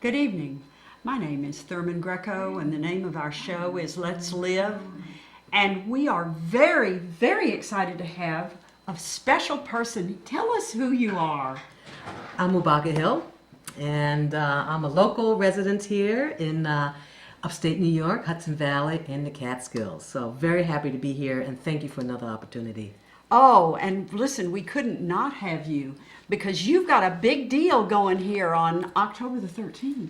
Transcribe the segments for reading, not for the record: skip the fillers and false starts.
Good evening. My name is Thurman Greco, and the name of our show is Let's Live. And we are very, very excited to have a special person. Tell us who you are. I'm Ubaka Hill, and I'm a local resident here in upstate New York, Hudson Valley, and the Catskills. So very happy to be here, and thank you for another opportunity. Oh, and listen, we couldn't not have you because you've got a big deal going here on October the 13th.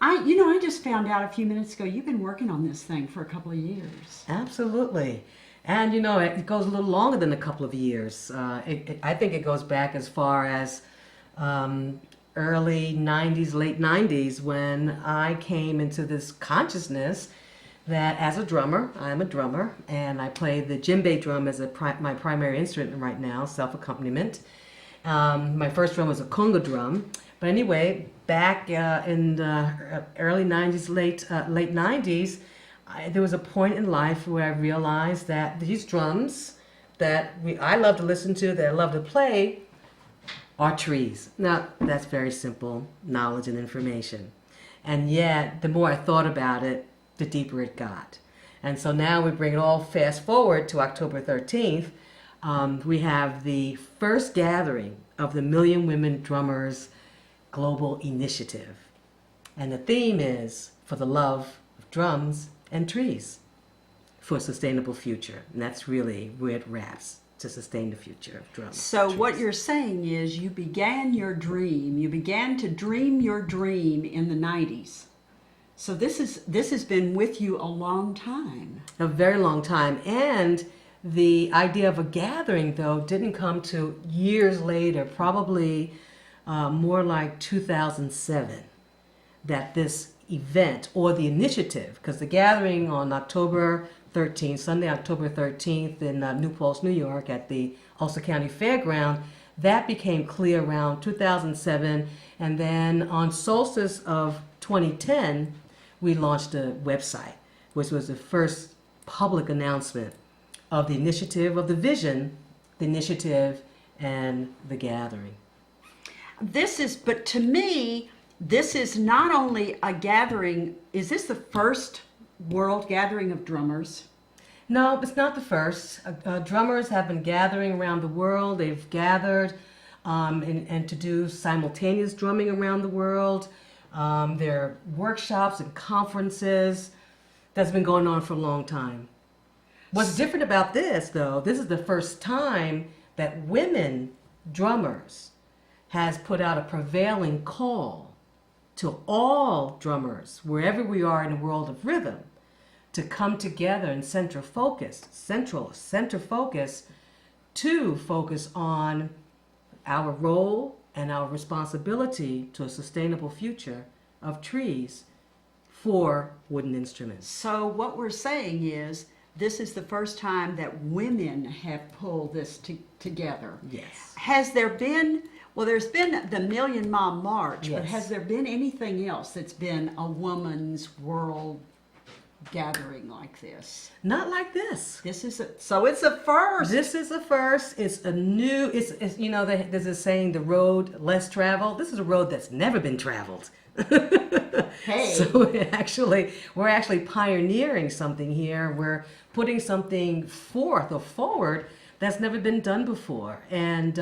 I just found out a few minutes ago you've been working on this thing for a couple of years. Absolutely. And it goes a little longer than a couple of years. I think it goes back as far as early 90s, late 90s, when I came into this consciousness that as a drummer, I'm a drummer, and I play the djembe drum as my primary instrument right now, self-accompaniment. My first drum was a conga drum. But anyway, back in the early 90s, late 90s, there was a point in life where I realized that these drums that I love to listen to, that I love to play, are trees. Now, that's very simple knowledge and information. And yet, the more I thought about it, the deeper it got. And so now we bring it all fast forward to October 13th. We have the first gathering of the Million Women Drummers Global Initiative. And the theme is for the love of drums and trees for a sustainable future. And that's really where it wraps, to sustain the future of drums. So trees. what you're saying is you began to dream your dream in the 90s. So this has been with you a long time. A very long time. And the idea of a gathering, though, didn't come to years later, probably more like 2007, that this event or the initiative, because the gathering on October 13th, Sunday, October 13th in New Paltz, New York at the Ulster County Fairground, that became clear around 2007. And then on solstice of 2010, we launched a website, which was the first public announcement of the initiative, of the vision, the initiative, and the gathering. But to me, this is not only a gathering, is this the first world gathering of drummers? No, it's not the first. Drummers have been gathering around the world. They've gathered and to do simultaneous drumming around the world. There are workshops and conferences that's been going on for a long time. What's different about this, though, this is the first time that women drummers has put out a prevailing call to all drummers, wherever we are in the world of rhythm, to come together and center focus to focus on our role and our responsibility to a sustainable future of trees for wooden instruments. So what we're saying is this is the first time that women have pulled this together. Yes. Has there been, well, there's been the Million Mom March, but Yes. has there been anything else that's been a woman's world gathering like this? Not like this. So it's a first. This is a first. It's a new, there's a saying, the road less traveled. This is a road that's never been traveled. Hey. So we're actually pioneering something here. We're putting something forward that's never been done before. And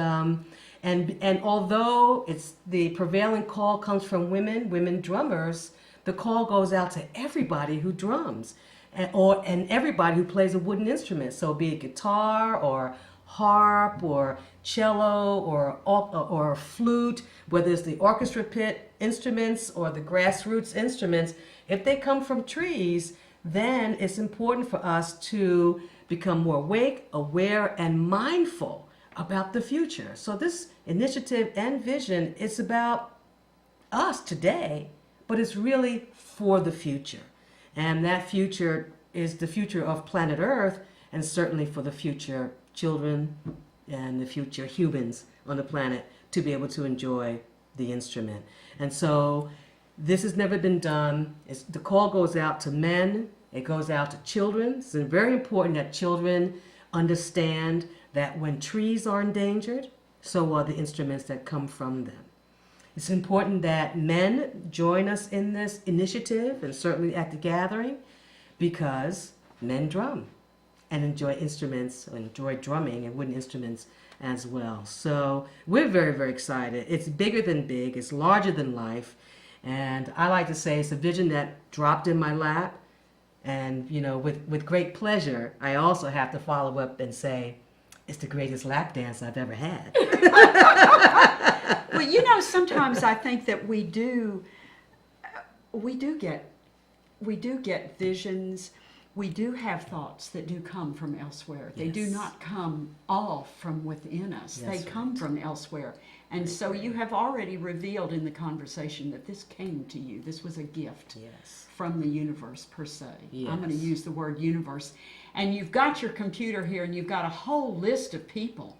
although it's the prevailing call comes from women drummers, the call goes out to everybody who drums and everybody who plays a wooden instrument. So be it guitar or harp or cello or flute, whether it's the orchestra pit instruments or the grassroots instruments, if they come from trees, then it's important for us to become more awake, aware, and mindful about the future. So this initiative and vision is about us today, but it's really for the future. And that future is the future of planet Earth, and certainly for the future children and the future humans on the planet to be able to enjoy the instrument. And so this has never been done. The call goes out to men, it goes out to children. It's very important that children understand that when trees are endangered, so are the instruments that come from them. It's important that men join us in this initiative and certainly at the gathering because men drum and enjoy instruments, enjoy drumming and wooden instruments as well. So we're very, very excited. It's bigger than big, it's larger than life. And I like to say it's a vision that dropped in my lap. And, with great pleasure, I also have to follow up and say, it's the greatest lap dance I've ever had. Well, sometimes I think that we do get visions. We do have thoughts that do come from elsewhere. They do Yes. not come all from within us. That's They come right. from elsewhere. And so you have already revealed in the conversation that this came to you. This was a gift Yes. from the universe per se. Yes. I'm going to use the word universe. And you've got your computer here and you've got a whole list of people.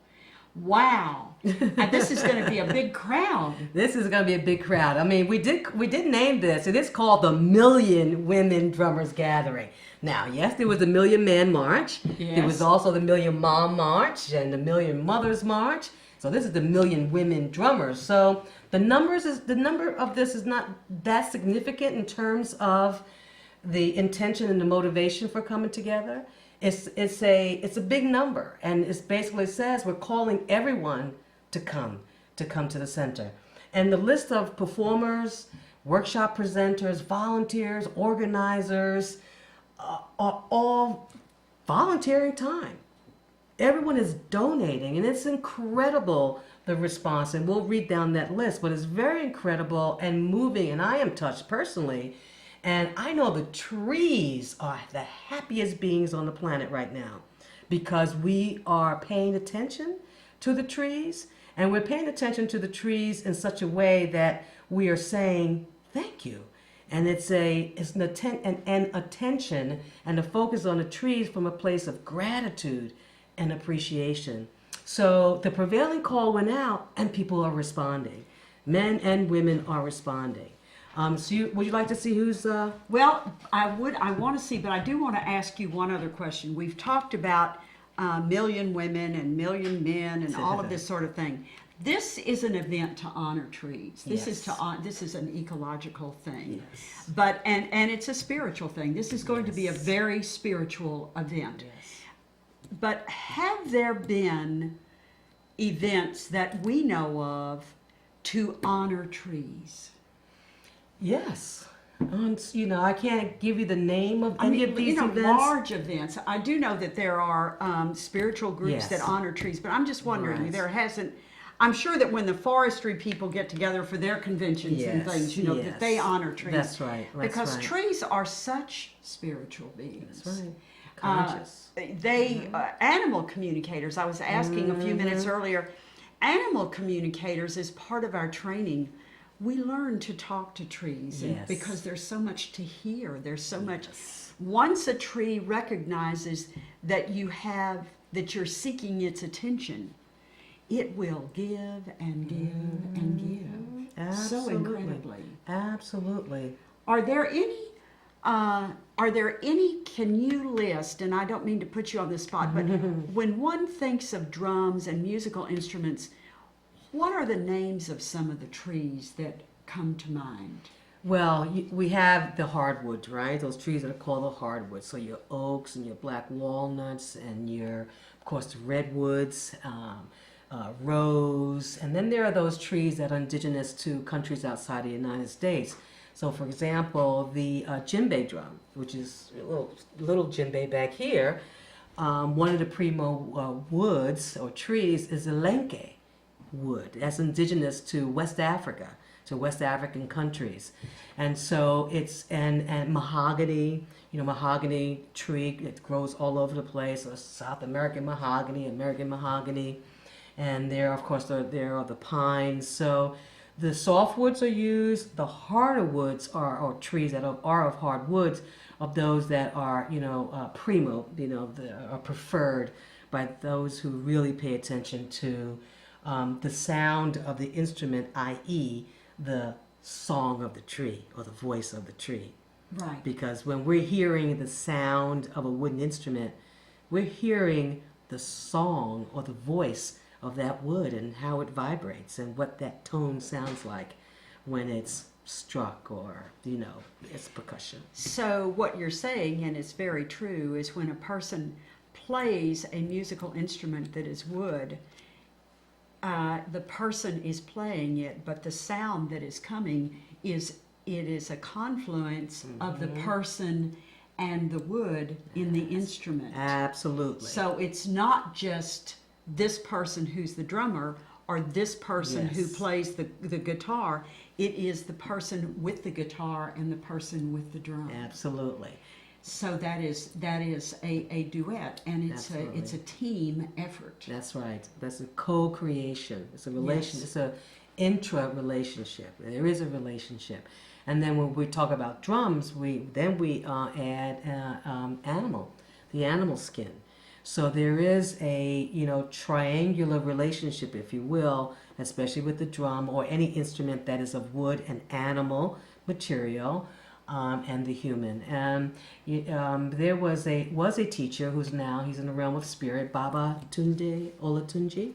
Wow. And this is going to be a big crowd. This is going to be a big crowd. I mean, we did name this. It is called the Million Women Drummers Gathering. Now, yes, there was the Million Man March. Yes. There was also the Million Mom March and the Million Mothers March. So this is the Million Women Drummers. So the number of this is not that significant in terms of the intention and the motivation for coming together. It's a big number, and it basically says we're calling everyone to come to the center. And the list of performers, workshop presenters, volunteers, organizers are all volunteering time. Everyone is donating, and it's incredible, the response. And we'll read down that list, but it's very incredible and moving, and I am touched personally. And I know the trees are the happiest beings on the planet right now because we are paying attention to the trees, and we're paying attention to the trees in such a way that we are saying thank you. And it's an attention and a focus on the trees from a place of gratitude and appreciation. So the prevailing call went out, and people are responding. Men and women are responding. Would you like to see who's? Well, I want to see, but I do want to ask you one other question. We've talked about million women and million men and all of this sort of thing. This is an event to honor trees. This is this is an ecological thing, Yes. but and it's a spiritual thing. This is going to be a very spiritual event. Yes. But have there been events that we know of to honor trees? Yes. I can't give you the name of any of these events. Large events. I do know that there are spiritual groups Yes. that honor trees, but I'm just wondering, Right. there hasn't. I'm sure that when the forestry people get together for their conventions and Yes, things, that yes. they honor trees. That's right. That's because right. trees are such spiritual beings. That's right. Conscious. Animal communicators. I was asking a few minutes earlier. Animal communicators is part of our training. We learn to talk to trees Yes. because there's so much to hear. There's so much. Yes. Once a tree recognizes that you're seeking its attention, it will give and give and give. So Absolutely. incredibly. Absolutely. Are there any, can you list, and I don't mean to put you on the spot, but when one thinks of drums and musical instruments, what are the names of some of the trees that come to mind? Well, we have the hardwoods, right? Those trees that are called the hardwoods. So your oaks and your black walnuts and of course, the redwoods, rose. And then there are those trees that are indigenous to countries outside the United States. So, for example, the djembe drum, which is a little djembe back here, one of the primo woods or trees is a lenke wood. That's indigenous to West Africa, to West African countries. And so it's, and mahogany, mahogany tree, it grows all over the place, or South American mahogany. And there, of course, there are the pines. So the softwoods are used. The harder woods are trees that are of hardwoods, of those that are, primo, are preferred by those who really pay attention to the sound of the instrument, i.e., the song of the tree or the voice of the tree. Right. Because when we're hearing the sound of a wooden instrument, we're hearing the song or the voice of that wood and how it vibrates and what that tone sounds like. when it's struck or, it's percussion. So what you're saying, and it's very true, is when a person plays a musical instrument that is wood, the person is playing it, but the sound that is coming is a confluence of the person and the wood in the instrument. Absolutely. So it's not just this person who's the drummer or this person who plays the guitar. It is the person with the guitar and the person with the drum. Absolutely. So that is a duet, and it's a team effort. That's right. That's a co-creation. It's a relation. It's a intra-relationship. There is a relationship. And then when we talk about drums, we add animal, the animal skin. So there is a triangular relationship, if you will, especially with the drum or any instrument that is of wood and animal material, and the human. And there was a teacher he's in the realm of spirit, Baba Tunde Olatunji.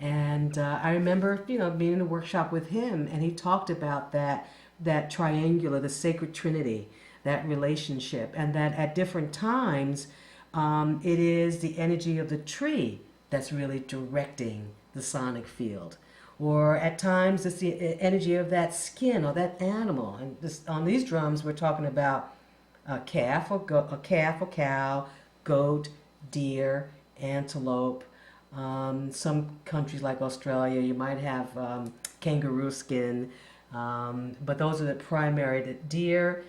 And I remember being in a workshop with him, and he talked about that triangular, the sacred trinity, that relationship, and that at different times it is the energy of the tree that's really directing the sonic field. Or at times it's the energy of that skin or that animal. And on these drums, we're talking about a calf or cow, goat, deer, antelope. Some countries like Australia, you might have kangaroo skin. But those are the primary, the deer,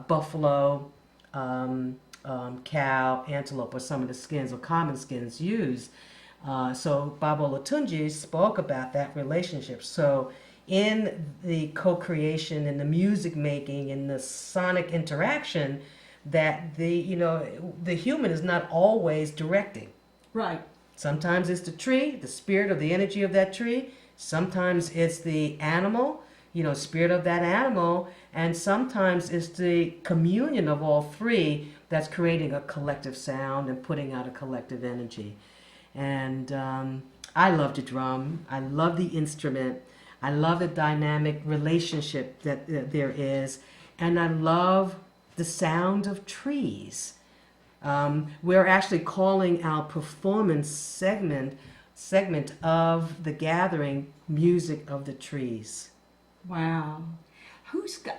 buffalo, cow, antelope are some of the skins or common skins used. So Baba Olatunji spoke about that relationship. So in the co-creation, in the music making, in the sonic interaction, that the human is not always directing. Right. Sometimes it's the tree, the spirit of the energy of that tree. Sometimes it's the animal, spirit of that animal. And sometimes it's the communion of all three that's creating a collective sound and putting out a collective energy. And I love to drum. I love the instrument. I love the dynamic relationship that there is. And I love the sound of trees. We're actually calling our performance segment of the gathering Music of the Trees. Wow.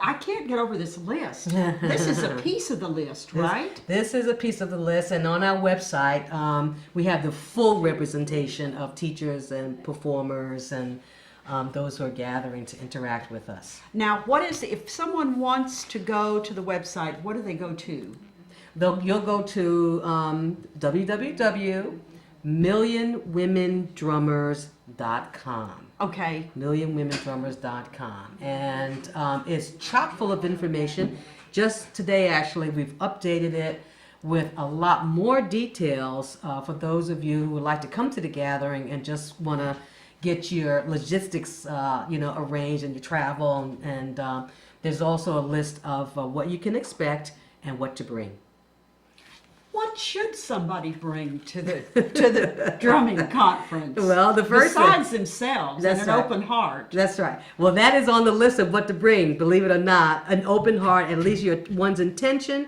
I can't get over this list. This is a piece of the list, right? This is a piece of the list, and on our website, we have the full representation of teachers and performers and those who are gathering to interact with us. Now, if someone wants to go to the website, what do they go to? You'll go to www.millionwomendrummers.com. Okay. millionwomendrummers.com. And it's chock full of information. Just today, actually, we've updated it with a lot more details for those of you who would like to come to the gathering and just want to get your logistics, arranged and your travel. And there's also a list of what you can expect and what to bring. What should somebody bring to the drumming conference? Well, the first besides themselves and an right. open heart. That's right. Well, that is on the list of what to bring. Believe it or not, an open heart. At least one's intention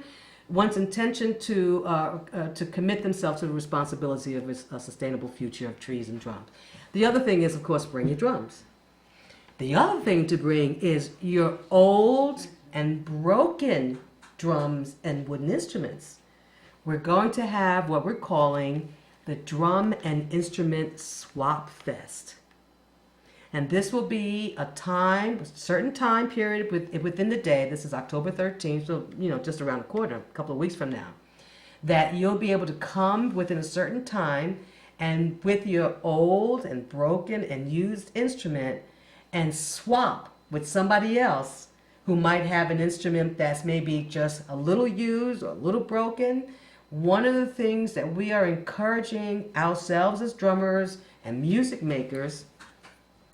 to commit themselves to the responsibility of a sustainable future of trees and drums. The other thing is, of course, bring your drums. The other thing to bring is your old and broken drums and wooden instruments. We're going to have what we're calling the Drum and Instrument Swap Fest. And this will be a certain time period within the day. This is October 13th, so, just around a couple of weeks from now, that you'll be able to come within a certain time and with your old and broken and used instrument and swap with somebody else who might have an instrument that's maybe just a little used or a little broken. One of the things that we are encouraging ourselves as drummers and music makers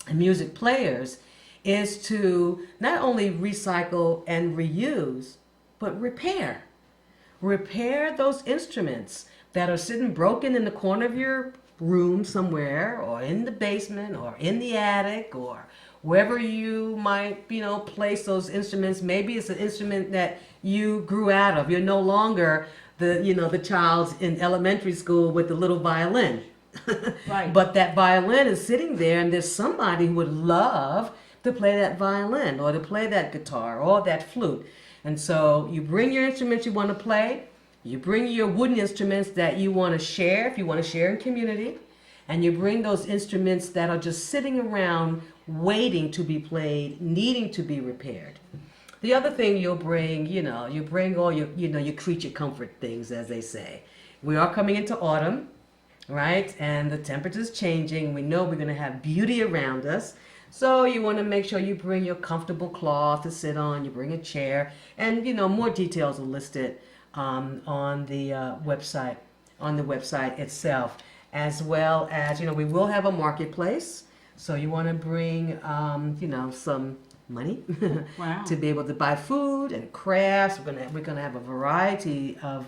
and music players is to not only recycle and reuse, but repair. Repair those instruments that are sitting broken in the corner of your room somewhere, or in the basement, or in the attic, or wherever you might, place those instruments. Maybe it's an instrument that you grew out of. You're no longer the child in elementary school with the little violin. Right. But that violin is sitting there, and there's somebody who would love to play that violin or to play that guitar or that flute. And so you bring your instruments you want to play, you bring your wooden instruments that you want to share, if you want to share in community, and you bring those instruments that are just sitting around waiting to be played, needing to be repaired. The other thing you'll bring, you bring all your creature comfort things, as they say. We are coming into autumn, right? And the temperature's changing. We know we're going to have beauty around us. So you want to make sure you bring your comfortable cloth to sit on. You bring a chair, and more details are listed on the website, itself, as well as we will have a marketplace. So you want to bring some money Wow. to be able to buy food and crafts. We're gonna have a variety of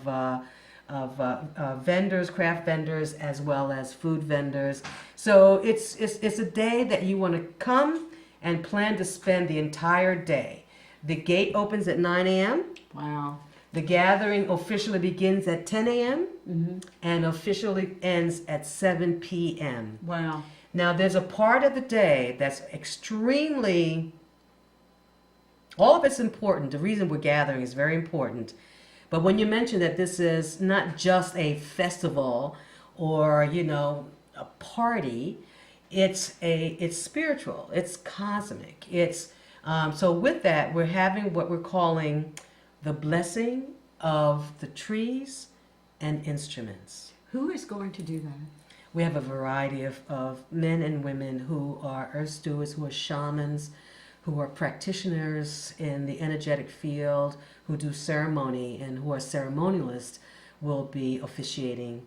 vendors, craft vendors, as well as food vendors. So it's a day that you want to come and plan to spend the entire day. The gate opens at 9 a.m. Wow. The gathering officially begins at 10 a.m. Mm-hmm. and officially ends at 7 p.m. Wow. Now, there's a part of the day that's extremely, all of it's important. The reason we're gathering is very important. But when you mention that this is not just a festival or, a party, it's spiritual, it's cosmic. So with that, we're having what we're calling the blessing of the trees and instruments. Who is going to do that? We have a variety of men and women who are earth stewards, who are shamans, who are practitioners in the energetic field, who do ceremony, and who are ceremonialists, will be officiating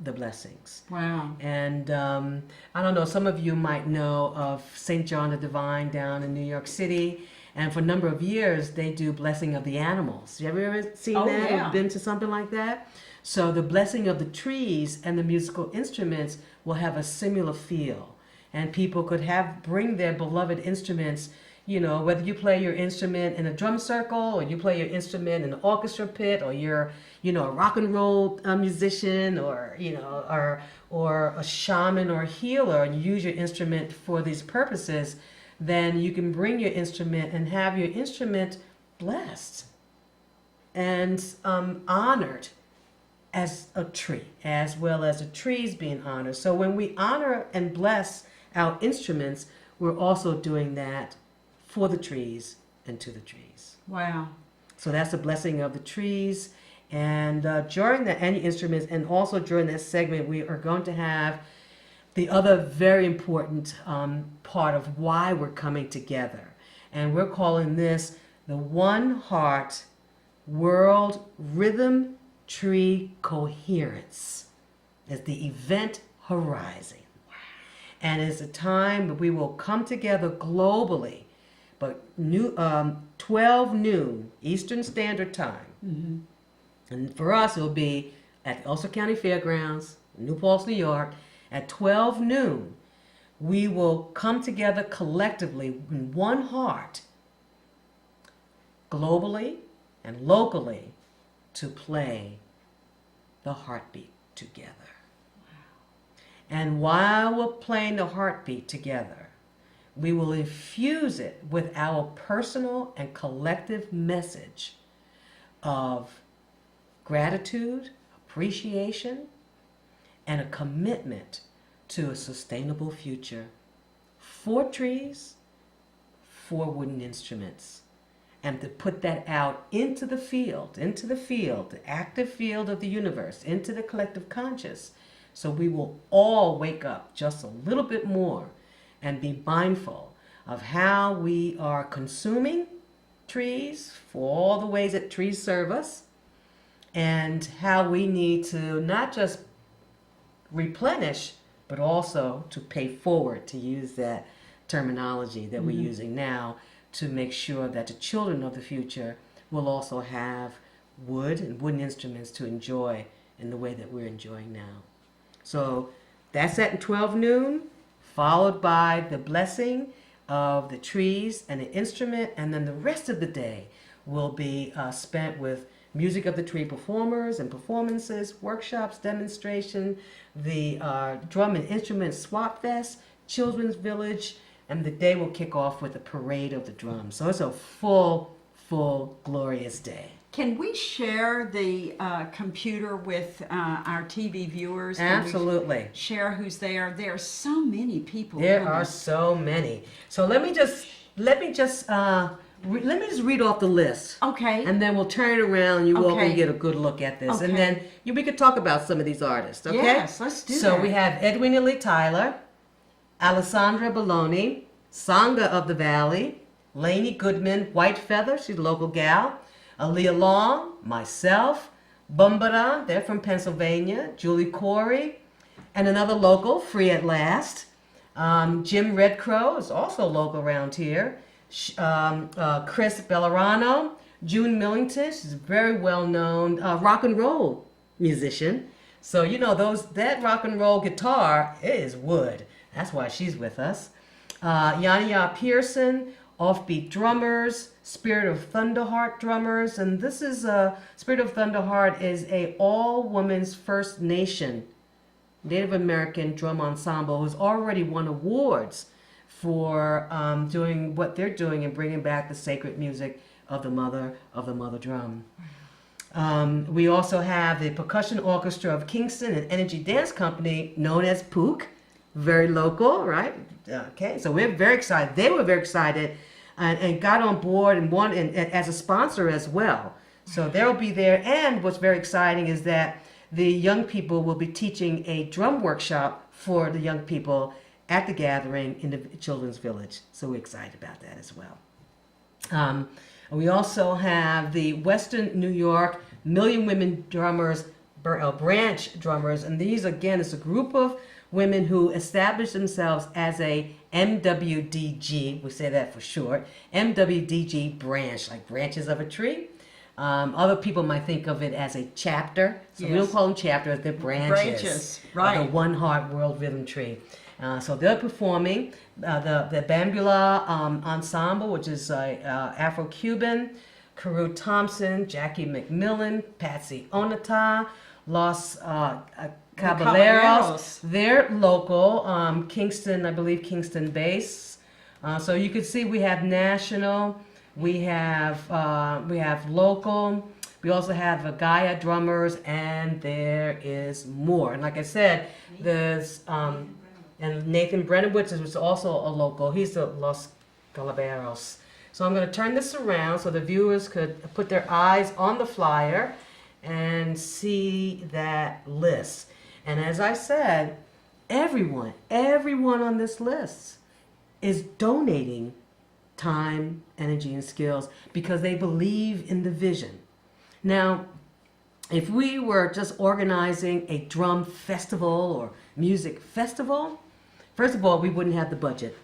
the blessings. Wow. And I don't know, some of you might know of St. John the Divine down in New York City. And for a number of years, they do blessing of the animals. You ever seen that Yeah. or been to something like that? So the blessing of the trees and the musical instruments will have a similar feel. And people could bring their beloved instruments, whether you play your instrument in a drum circle or you play your instrument in an orchestra pit, or you're, a rock and roll musician, or, or a shaman or a healer, and you use your instrument for these purposes, then you can bring your instrument and have your instrument blessed and honored as a tree, as well as the trees being honored. So when we honor and bless our instruments, we're also doing that for the trees and to the trees. Wow. So that's the blessing of the trees. And during the any instruments, and also during this segment, we are going to have the other very important part of why we're coming together. And we're calling this the One Heart World Rhythm Tree Coherence. It's the event horizon. And it's a time that we will come together globally, but 12 noon Eastern Standard Time. Mm-hmm. And for us, it'll be at the Ulster County Fairgrounds, New Paltz, New York. At 12 noon, we will come together collectively in one heart, globally and locally, to play the heartbeat together. And while we're playing the heartbeat together, we will infuse it with our personal and collective message of gratitude, appreciation, and a commitment to a sustainable future for trees, for wooden instruments, and to put that out into the field, the active field of the universe, into the collective conscious. So we will all wake up just a little bit more and be mindful of how we are consuming trees for all the ways that trees serve us, and how we need to not just replenish, but also to pay forward, to use that terminology that we're using now, to make sure that the children of the future will also have wood and wooden instruments to enjoy in the way that we're enjoying now. So that's at 12 noon, followed by the blessing of the trees and the instrument, and then the rest of the day will be spent with music of the tree performers and performances, workshops, demonstration, the drum and instrument swap fest, children's village, and the day will kick off with a parade of the drums. So it's a full, glorious day. Can we share the computer with our TV viewers? Can we Absolutely. share who's there? There are so many people. There coming. are so many. So let me just read off the list. Okay. And then we'll turn it around and you all Okay. can get a good look at this. And Okay. then we could talk about some of these artists, okay? Yes, let's do so that. we have Edwina Lee Tyler, Alessandra Bologna, Sangha of the Valley, Lainey Goodman, White Feather, she's a local gal, Aaliyah Long, myself, Bumbara, they're from Pennsylvania, Julie Corey, and another local, Free at Last. Jim Red Crow is also local around here. Chris Bellarano, June Millington, she's a very well-known rock and roll musician. So you know that rock and roll guitar is wood. That's why she's with us. Yanya Pearson, Offbeat Drummers, Spirit of Thunderheart Drummers, and this is Spirit of Thunderheart is a all-women's First Nation Native American drum ensemble who's already won awards for doing what they're doing and bringing back the sacred music of the mother drum. We also have the Percussion Orchestra of Kingston and Energy Dance Company, known as POOK, very local, right? Okay, so we're very excited. They were very excited and got on board and as a sponsor as well. So they'll be there. And what's very exciting is that the young people will be teaching a drum workshop for the young people at the gathering in the children's village. So we're excited about that as well. We also have the Western New York Million Women Drummers, branch drummers. And these, again, is a group of women who established themselves as a MWDG, we say that for short, MWDG branch, like branches of a tree. Other people might think of it as a chapter. So we don't call them chapters, they're branches. Right. Of the One Heart World Rhythm Tree. So they're performing the Bambula Ensemble, which is Afro-Cuban, Carew Thompson, Jackie McMillan, Patsy Onata, Los Caballeros. They're local, Kingston, I believe Kingston base. So you can see we have national, we have local, we also have Gaia drummers, and there is more. And like I said, there's and Nathan Brenowitz is also a local. He's the Los Calaberos. So I'm going to turn this around so the viewers could put their eyes on the flyer and see that list. And as I said, everyone on this list is donating time, energy, and skills because they believe in the vision. Now, if we were just organizing a drum festival or music festival, first of all, we wouldn't have the budget.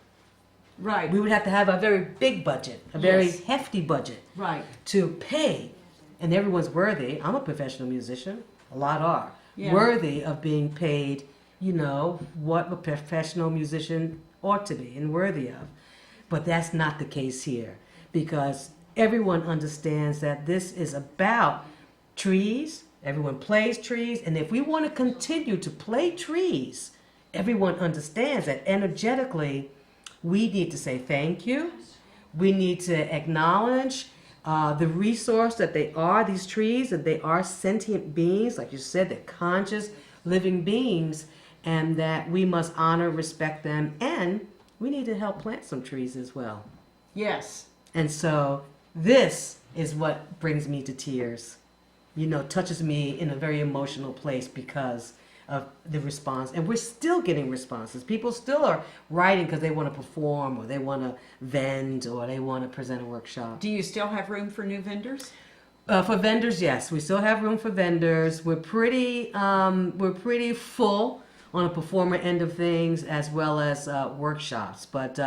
Right. We would have to have a very big budget, a very Yes. hefty budget Right. to pay. And everyone's worthy. I'm a professional musician. A lot are. Yeah. Worthy of being paid, you know, what a professional musician ought to be and worthy of. But that's not the case here because everyone understands that this is about trees. Everyone plays trees. And if we want to continue to play trees, everyone understands that energetically we need to say thank you. We need to acknowledge the resource that they are, these trees, that they are sentient beings, like you said, they're conscious living beings, and that we must honor, respect them, and we need to help plant some trees as well. Yes. And so this is what brings me to tears, you know, touches me in a very emotional place because of the response. And we're still getting responses. People still are writing because they want to perform or they want to vend or they want to present a workshop. Do you still have room for new vendors? For vendors, yes, we still have room for vendors. We're pretty full on a performer end of things as well as workshops, but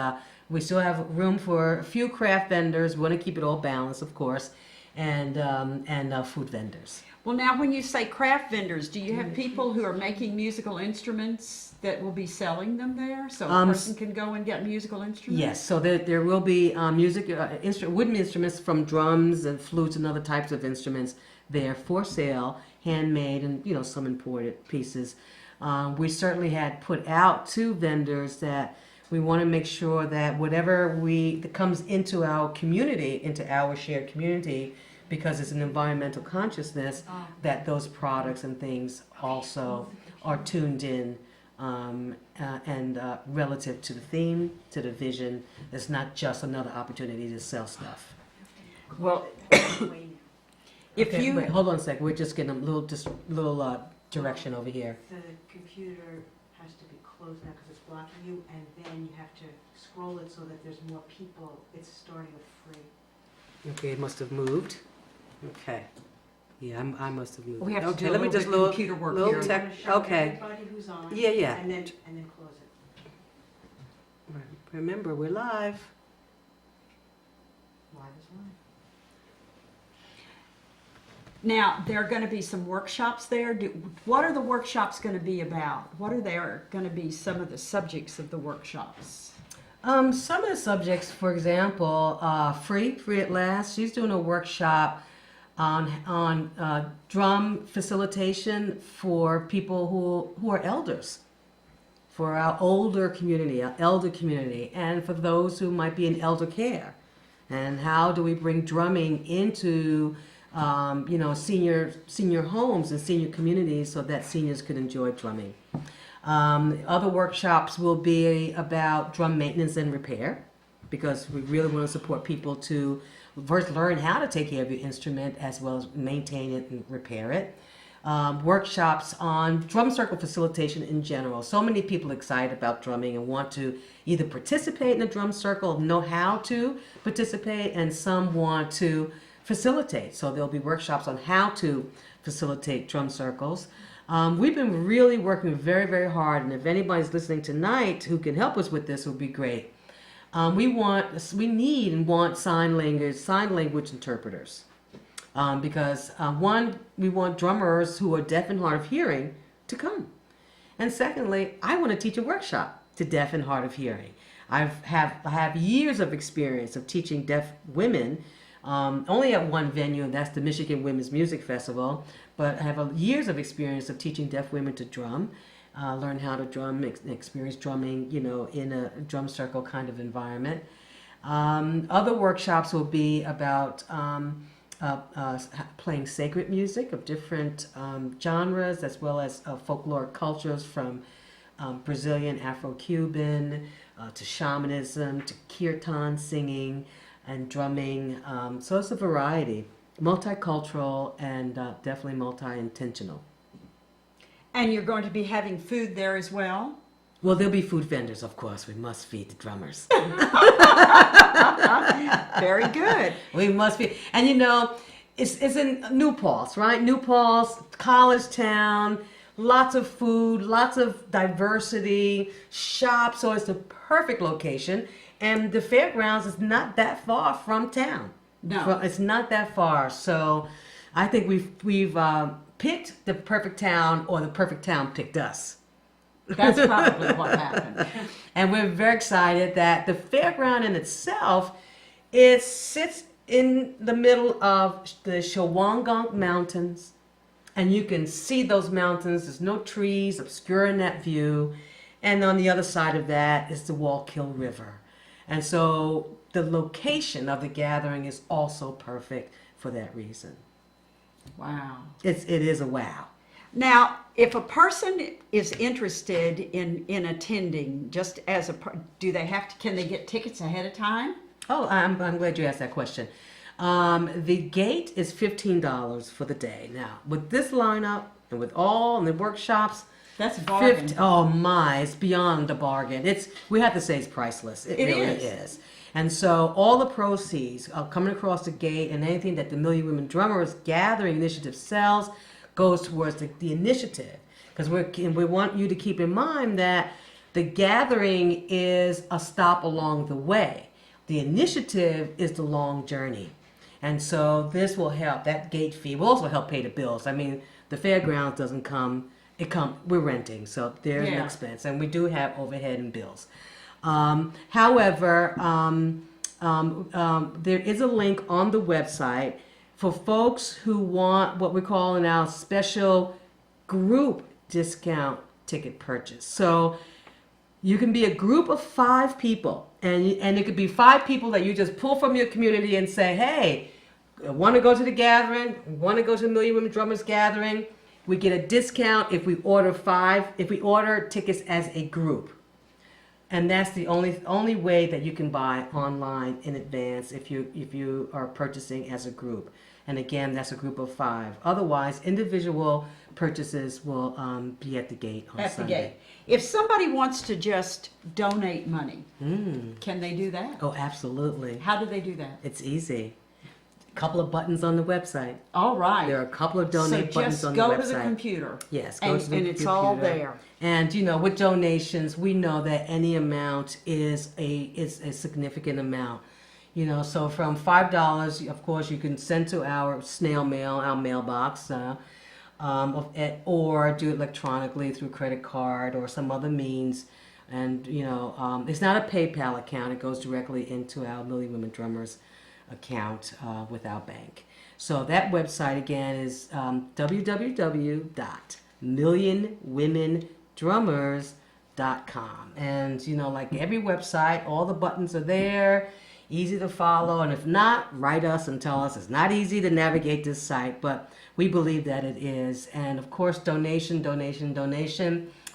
we still have room for a few craft vendors. We want to keep it all balanced, of course, and food vendors. Well, now when you say craft vendors, do you have people who are making musical instruments that will be selling them there, so a person can go and get musical instruments? Yes, so there will be wooden instruments from drums and flutes and other types of instruments there for sale, handmade and some imported pieces. We certainly had put out to vendors that we want to make sure that whatever that comes into our community, into our shared community, because it's an environmental consciousness, that those products and things also are tuned in and relative to the theme, to the vision. It's not just another opportunity to sell stuff. Well, if you wait, hold on a second. We're just getting a little direction over here. The computer has to be closed now because it's blocking you, and then you have to scroll it so that there's more people. It's starting with free. Okay, it must have moved. Okay. Yeah, I must have moved. We have to okay, do a let me little just bit of computer work here. I'm gonna show Okay. everybody who's on. Yeah. And then close it. Remember, we're live. Live is live. Now, there are going to be some workshops there. What are the workshops going to be about? What are there going to be some of the subjects of the workshops? Some of the subjects, for example, Free at Last, she's doing a workshop on drum facilitation for people who are elders, for our older community, our elder community, and for those who might be in elder care. And how do we bring drumming into senior homes and senior communities so that seniors could enjoy drumming. Other workshops will be about drum maintenance and repair, because we really want to support people to first learn how to take care of your instrument as well as maintain it and repair it. Workshops on drum circle facilitation in general. So many people excited about drumming and want to either participate in a drum circle, know how to participate, and some want to facilitate. So there'll be workshops on how to facilitate drum circles. We've been really working very, very hard, and if anybody's listening tonight who can help us with this, would be great. We need and want sign language interpreters, because one, we want drummers who are deaf and hard of hearing to come, and secondly, I want to teach a workshop to deaf and hard of hearing. I have years of experience of teaching deaf women. Only at one venue, and that's the Michigan Women's Music Festival, but I have years of experience of teaching deaf women to drum, learn how to drum, experience drumming, in a drum circle kind of environment. Other workshops will be about playing sacred music of different genres, as well as folkloric cultures from Brazilian, Afro-Cuban, to shamanism, to kirtan singing, and drumming. So it's a variety, multicultural and definitely multi-intentional. And you're going to be having food there as well? Well, there'll be food vendors, of course. We must feed the drummers. Very good. We must feed. And it's in New Paltz, right? New Paltz, college town, lots of food, lots of diversity, shops. So it's the perfect location. And the fairgrounds is not that far from town. No. It's not that far. So I think we've picked the perfect town, or the perfect town picked us. That's probably what happened. And we're very excited that the fairground in itself, it sits in the middle of the Shawangunk Mountains. And you can see those mountains. There's no trees obscuring that view. And on the other side of that is the Wallkill River. And so the location of the gathering is also perfect for that reason. Wow. It is a wow. Now, if a person is interested in attending, just as can they get tickets ahead of time? Oh, I'm glad you asked that question. The gate is $15 for the day. Now, with this lineup and with all the workshops, That's a bargain. Oh my, it's beyond a bargain. We have to say it's priceless. It really is. And so all the proceeds coming across the gate, and anything that the Million Women Drummers Gathering Initiative sells goes towards the initiative. Because we want you to keep in mind that the gathering is a stop along the way. The initiative is the long journey. And so this will help. That gate fee will also help pay the bills. I mean, the fairgrounds doesn't come. We're renting, so there's an Yeah. expense, and we do have overhead and bills. However, there is a link on the website for folks who want what we're calling our special group discount ticket purchase. So you can be a group of 5 people, and it could be 5 people that you just pull from your community and say, hey, I want to go to the gathering, want to go to the Million Women Drummers gathering. We get a discount if we order tickets as a group. And that's the only way that you can buy online in advance if you are purchasing as a group. And again, that's a group of 5. Otherwise, individual purchases will be at the gate on At the Sunday. gate. If somebody wants to just donate money, can they do that? Oh, absolutely. How do they do that? It's easy. A couple of buttons on the website. All right. There are a couple of donate buttons on the website. So just go to the computer. Yes, go and, to the and it's all computer. there. And with donations, we know that any amount is a significant amount. So from $5, of course, you can send to our snail mail, our mailbox, or do it electronically through credit card or some other means. And it's not a PayPal account; it goes directly into our Million Women Drummers account with our bank. So that website again is www.millionwomendrummers.com. And like every website, all the buttons are there, easy to follow. And if not, write us and tell us it's not easy to navigate this site, but we believe that it is. And of course, donation.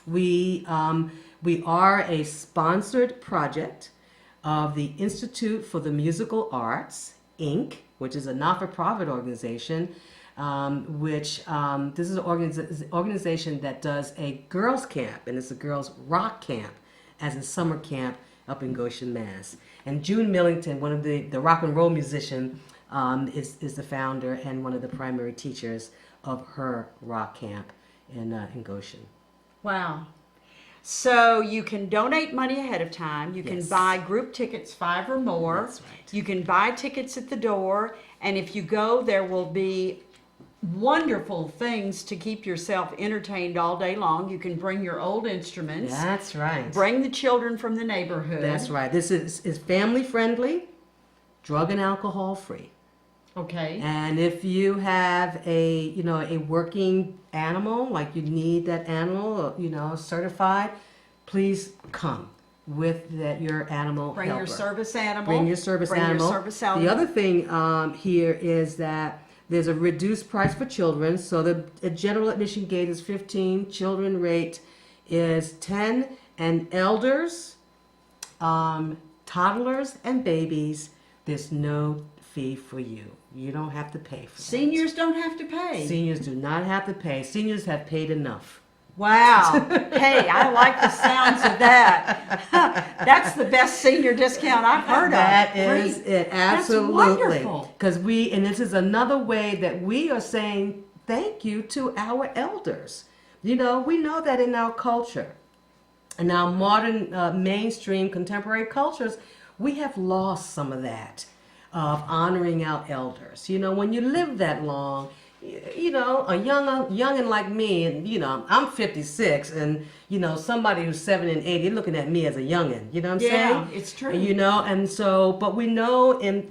We are a sponsored project of the Institute for the Musical Arts, Inc., which is a not-for-profit organization, this is an organization that does a girls' camp, and it's a girls' rock camp as a summer camp up in Goshen, Mass. And June Millington, one of the rock and roll musician, is the founder and one of the primary teachers of her rock camp in Goshen. Wow. So you can donate money ahead of time. You can Yes. buy group tickets, 5 or more. That's right. You can buy tickets at the door. And if you go, there will be wonderful things to keep yourself entertained all day long. You can bring your old instruments. That's right. Bring the children from the neighborhood. That's right. This is family friendly, drug and alcohol free. Okay. And if you have a working animal, like you need that animal, certified, please come with your animal Bring helper. your service animal. Bring your service Bring animal. your service animal. The other thing here is that there's a reduced price for children. So the general admission gate is $15. Children rate is $10, and elders, toddlers, and babies, there's no fee for you. You don't have to pay for that. Seniors don't have to pay. Seniors do not have to pay. Seniors have paid enough. Wow. Hey, I like the sounds of that. That's the best senior discount I've heard That of. is Free. it, That's absolutely. wonderful. Because and this is another way that we are saying thank you to our elders. We know that in our culture, in our modern, mainstream, contemporary cultures, we have lost some of that of honoring our elders. When you live that long, a youngin' like me, and I'm 56, and somebody who's 7 and 8, you're looking at me as a youngin'. You know what I'm saying? Yeah, it's true. And so, but we know in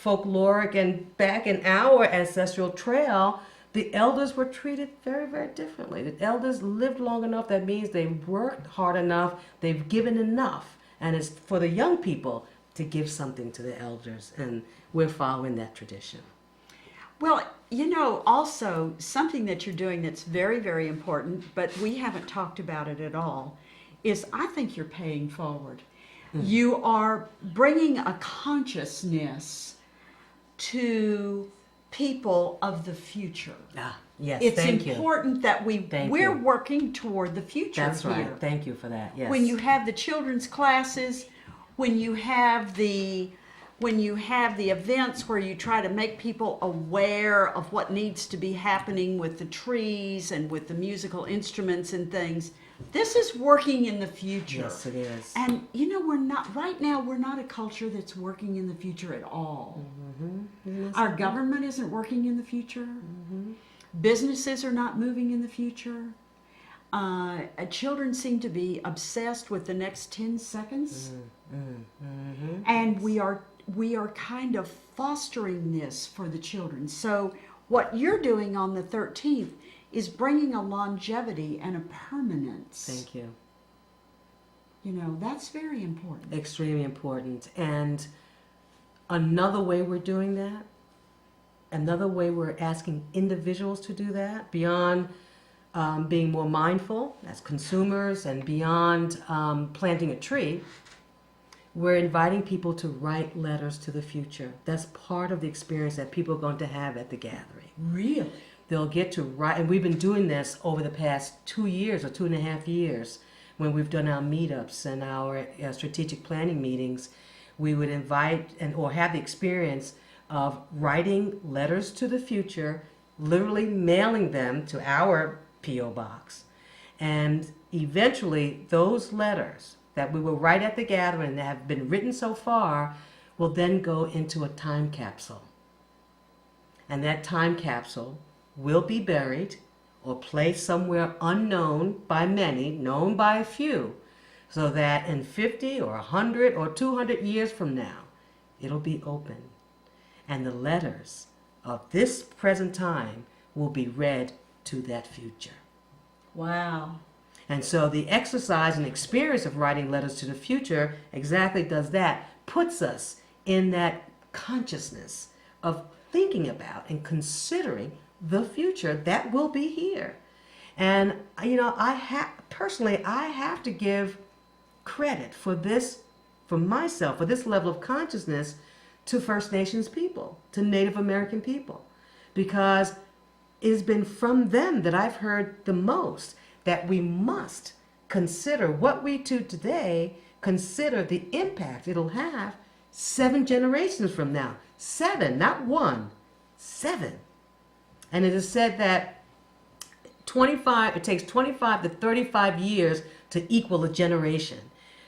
folkloric and back in our ancestral trail, the elders were treated very, very differently. The elders lived long enough. That means they worked hard enough. They've given enough, and it's for the young people to give something to the elders, and we're following that tradition. Well, also something that you're doing that's very, very important, but we haven't talked about it at all, is I think you're paying forward. You are bringing a consciousness to people of the future. Yes, It's thank you. important that Thank we're you. working toward the future That's here. right. Thank you for that. Yes. When you have the children's classes, when you have the events where you try to make people aware of what needs to be happening with the trees and with the musical instruments and things, This is working in the future. Yes, it is. And you know, we're not a culture that's working in the future at all. Our government isn't working in the future. Businesses are not moving in the future. Children seem to be obsessed with the next 10 seconds. And we are kind of fostering this for the children. So what you're doing on the 13th is bringing a longevity and a permanence. Thank you. You know, that's very important. Extremely important. And another way we're doing that, another way we're asking individuals to do that, beyond being more mindful as consumers and beyond planting a tree, we're inviting people to write letters to the future. That's part of the experience that people are going to have at the gathering. Really? They'll get to write, and we've been doing this over the past 2 years or 2.5 years when we've done our meetups and our strategic planning meetings. We would invite or have the experience of writing letters to the future, literally mailing them to our P.O. box. And eventually those letters that we will write at the gathering that have been written so far will then go into a time capsule. And that time capsule will be buried or placed somewhere unknown by many, known by a few, so that in 50 or 100 or 200 years from now, it'll be open. And the letters of this present time will be read to that future. Wow. And so the exercise and experience of writing letters to the future exactly does that, puts us in that consciousness of thinking about and considering the future that will be here. And, you know, I have to give credit for this, for myself, for this level of consciousness to First Nations people, to Native American people, because it has been from them that I've heard the most that we must consider what we do today, consider the impact it'll have 7 generations from now. 7, not 1, 7. And it is said that it takes 25 to 35 years to equal a generation.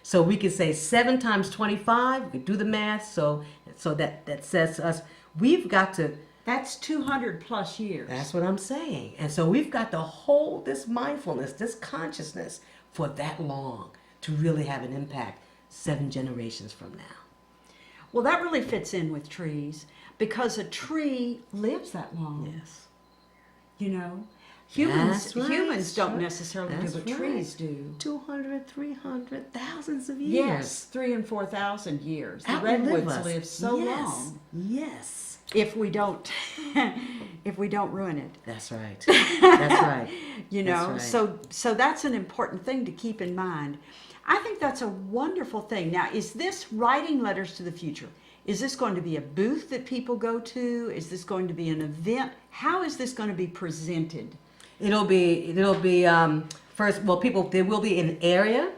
So we could say 7 times 25, we could do the math, so that says to us, we've got to... That's 200 plus years. That's what I'm saying. And so we've got to hold this mindfulness, this consciousness for that long to really have an impact 7 generations from now. Well, that really fits in with trees because a tree lives that long. Yes. You know, humans That's right. humans don't necessarily That's do what right. trees do. 200, 300, thousands of years. Yes, 3,000 and 4,000 years. The Outlive redwoods us. live so Yes. long. Yes. If we don't, if we don't ruin it. That's right. That's right. You know, That's right. so that's an important thing to keep in mind. I think that's a wonderful thing. Now, is this writing letters to the future? Is this going to be a booth that people go to? Is this going to be an event? How is this going to be presented? It'll be first. Well, there will be an area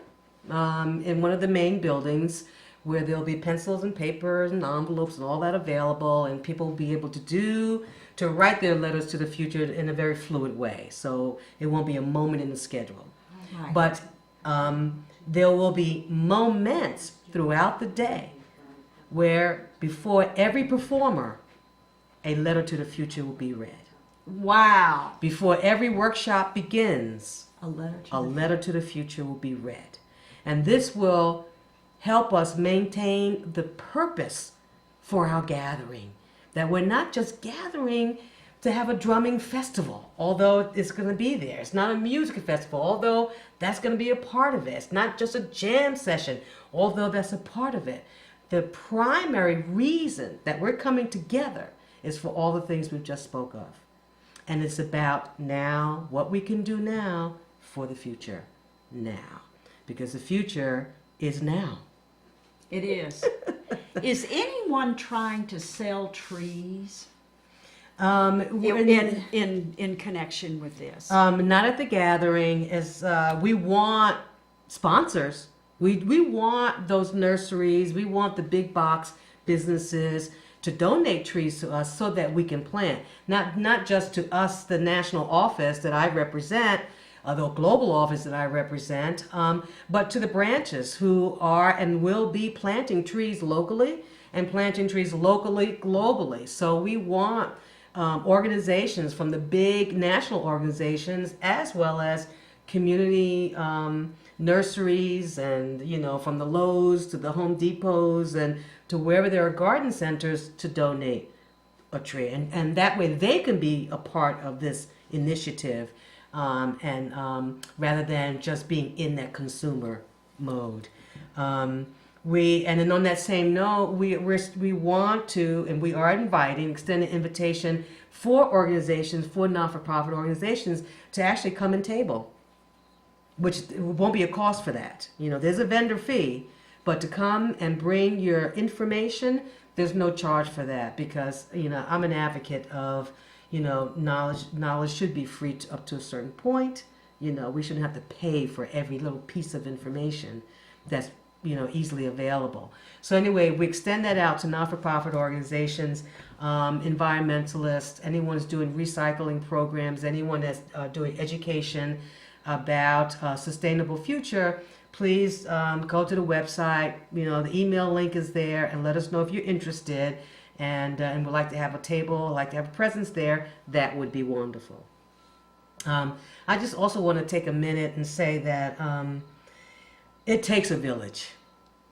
in one of the main buildings where there'll be pencils and papers and envelopes and all that available, and people will be able to write their letters to the future in a very fluid way. So it won't be a moment in the schedule. Right. But there will be moments throughout the day where before every performer, a letter to the future will be read. Wow. Before every workshop begins, A letter to a the letter to the future will be read. And this will help us maintain the purpose for our gathering. That we're not just gathering to have a drumming festival, although it's going to be there. It's not a music festival, although that's going to be a part of it. It's not just a jam session, although that's a part of it. The primary reason that we're coming together is for all the things we've just spoke of. And it's about now, what we can do now for the future now. Because the future is now. It is. Is anyone trying to sell trees in connection with this? Not at the gathering. As we want sponsors. We want those nurseries. We want the big box businesses to donate trees to us so that we can plant. Not just to us, the national office that I represent, the global office that I represent, but to the branches who are and will be planting trees locally and planting trees locally, globally. So we want organizations from the big national organizations as well as community nurseries and, from the Lowe's to the Home Depots and to wherever there are garden centers to donate a tree. And that way they can be a part of this initiative rather than just being in that consumer mode. And then on that same note, we want to, and we are inviting, extend an invitation for organizations, for not-for-profit organizations, to actually come and table, which won't be a cost for that. There's a vendor fee, but to come and bring your information, there's no charge for that because, I'm an advocate of, knowledge should be free up to a certain point. We shouldn't have to pay for every little piece of information that's easily available. So anyway, we extend that out to not-for-profit organizations, environmentalists, anyone who's doing recycling programs, anyone that's doing education about a sustainable future. Please go to the website. The email link is there, and let us know if you're interested. And would like to have a table, like to have a presence there. That would be wonderful. I just also want to take a minute and say that it takes a village.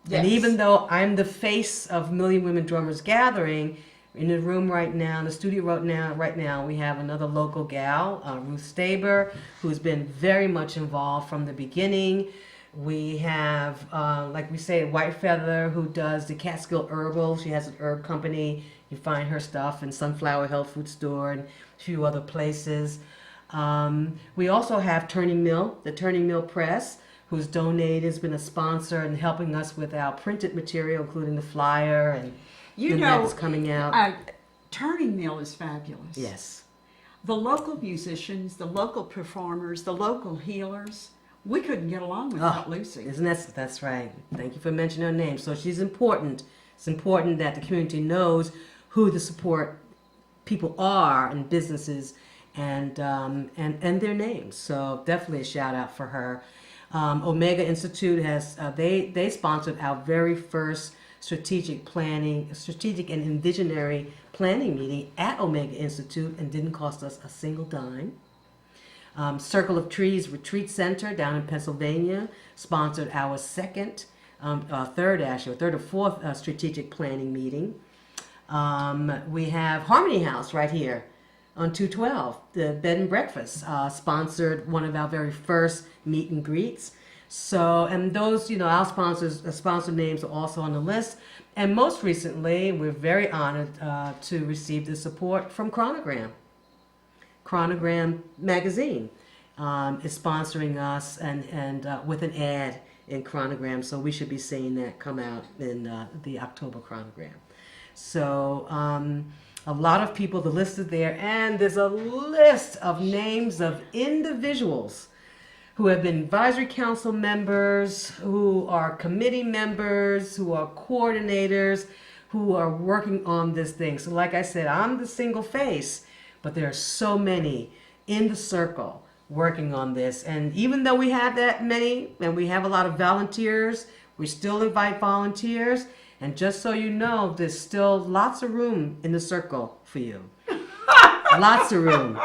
Yes. And even though I'm the face of Million Women Drummers Gathering, in the room right now, in the studio right now, we have another local gal, Ruth Staber, who's been very much involved from the beginning. We have, like we say, White Feather, who does the Catskill Herbal. She has an herb company. You find her stuff in Sunflower Health Food Store and a few other places. We also have Turning Mill, the Turning Mill Press, who's donated, has been a sponsor and helping us with our printed material, including the flyer and that's coming out. Turning Mill is fabulous. Yes. The local musicians, the local performers, the local healers, we couldn't get along without Lucy. That's right. Thank you for mentioning her name. So she's important. It's important that the community knows who the support people are and businesses and their names. So definitely a shout out for her. Omega Institute has they sponsored our very first strategic and envisionary planning meeting at Omega Institute and didn't cost us a single dime. Circle of Trees Retreat Center down in Pennsylvania sponsored our third or fourth strategic planning meeting. We have Harmony House right here on 212, the bed and breakfast, sponsored one of our very first meet and greets. So, and those, our sponsor names are also on the list. And most recently, we're very honored to receive the support from Chronogram. Chronogram magazine is sponsoring us and with an ad in Chronogram, so we should be seeing that come out in the October Chronogram. So a lot of people, the list is there, and there's a list of names of individuals who have been advisory council members, who are committee members, who are coordinators, who are working on this thing. So like I said, I'm the single face, but there are so many in the circle working on this. And even though we have that many, and we have a lot of volunteers, we still invite volunteers. And just so you know, there's still lots of room in the circle for you. Lots of room.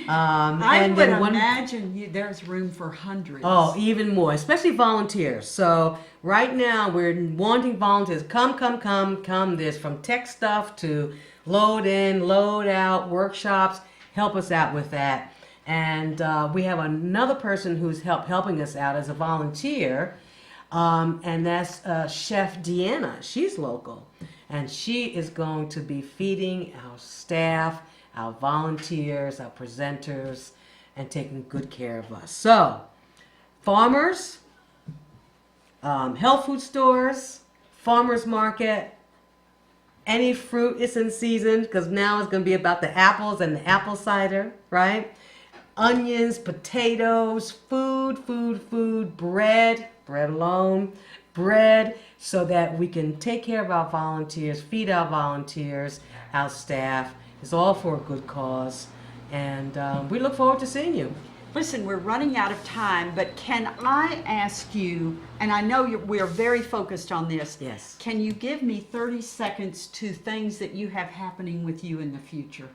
I would imagine there's room for hundreds. Oh, even more, especially volunteers. So right now we're wanting volunteers. Come. There's from tech stuff to load in, load out, workshops. Help us out with that. And we have another person who's helping us out as a volunteer. And that's Chef Deanna. She's local. And she is going to be feeding our staff, our volunteers, our presenters, and taking good care of us. So, farmers, health food stores, farmers market, any fruit is in season, because now it's going to be about the apples and the apple cider, right? Onions, potatoes, food, bread alone, so that we can take care of our volunteers, feed our volunteers, our staff. It's all for a good cause. And we look forward to seeing you. Listen, we're running out of time, but can I ask you, and I know we're very focused on this. Yes. Can you give me 30 seconds to things that you have happening with you in the future?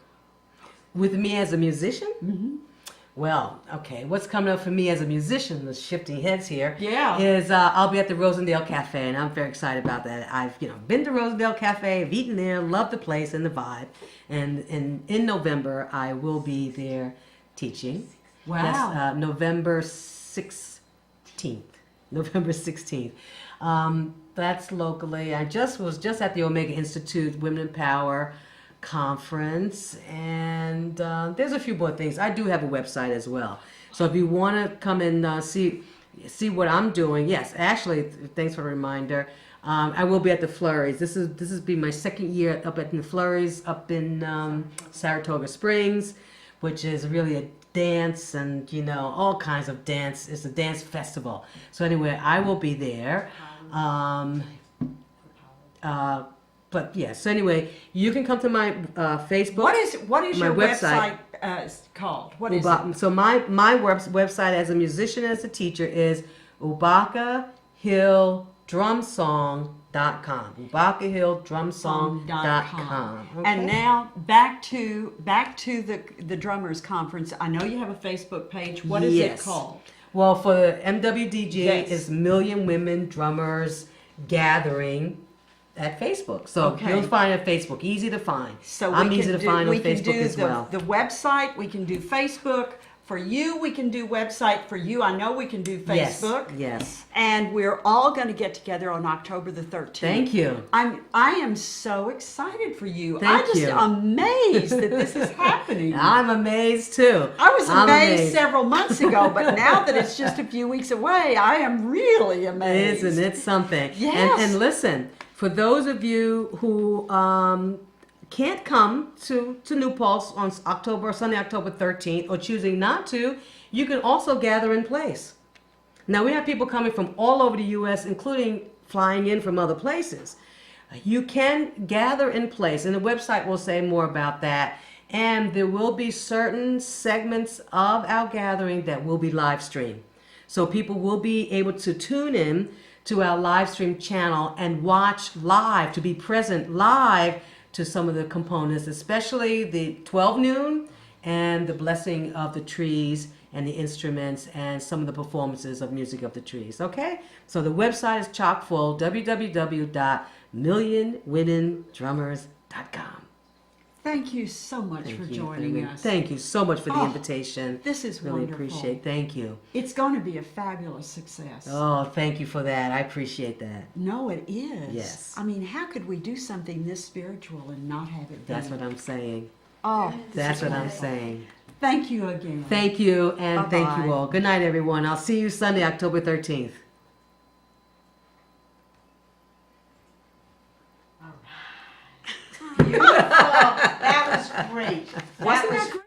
With me as a musician? Mm-hmm. Well, okay, what's coming up for me as a musician, the shifting heads here, Yeah. is I'll be at the Rosendale Cafe, and I'm very excited about that. I've been to Rosendale Cafe, I've eaten there, loved the place and the vibe, and in November I will be there teaching. Wow. That's November 16th. November 16th. That's locally. I was just at the Omega Institute Women in Power conference, and there's a few more things. I do have a website as well, so if you want to come and see what I'm doing, yes, actually, thanks for the reminder. I will be at the Flurries. This is be my second year up at the Flurries up in Saratoga Springs, which is really a dance and all kinds of dance. It's a dance festival. So anyway, I will be there. But yeah, so anyway, you can come to my Facebook. What is my your website called? What is it? So my website as a musician and as a teacher is UbakaHillDrumSong.com. UbakaHillDrumSong.com. Okay? And now back to the drummers conference. I know you have a Facebook page. What is it called? Well, for the MWDG, Yes. it's Million Women Drummers Gathering at Facebook. So Okay. you'll find it on Facebook. Easy to find. So I'm we easy can to find on Facebook as the, well. the website. We can do Facebook. For you, we can do website. For you, I know we can do Facebook. Yes. And we're all going to get together on October the 13th. Thank you. I am so excited for you. Thank I'm just you. amazed that this is happening. I'm amazed too. I was I'm amazed several months ago, but now that it's just a few weeks away, I am really amazed. Isn't it something? Yes. And listen, for those of you who can't come to New Paltz on Sunday, October 13th, or choosing not to, you can also gather in place. Now, we have people coming from all over the U.S., including flying in from other places. You can gather in place, and the website will say more about that. And there will be certain segments of our gathering that will be live streamed. So people will be able to tune in to our live stream channel and watch live, to be present live to some of the components, especially the 12 noon and the blessing of the trees and the instruments and some of the performances of Music of the Trees. Okay? So the website is chock full, www.millionwomendrummers.com. Thank you so much for joining us. Thank you so much for the invitation. This is really wonderful. Appreciate. Thank you. It's going to be a fabulous success. Oh, thank you for that. I appreciate that. No, it is. Yes. I mean, how could we do something this spiritual and not have it be? That's what I'm saying. Oh, That's what I'm saying. thank you again. Thank you, and thank Bye-bye. you all. Good night, everyone. I'll see you Sunday, October 13th. Beautiful. That was great. Wasn't that great?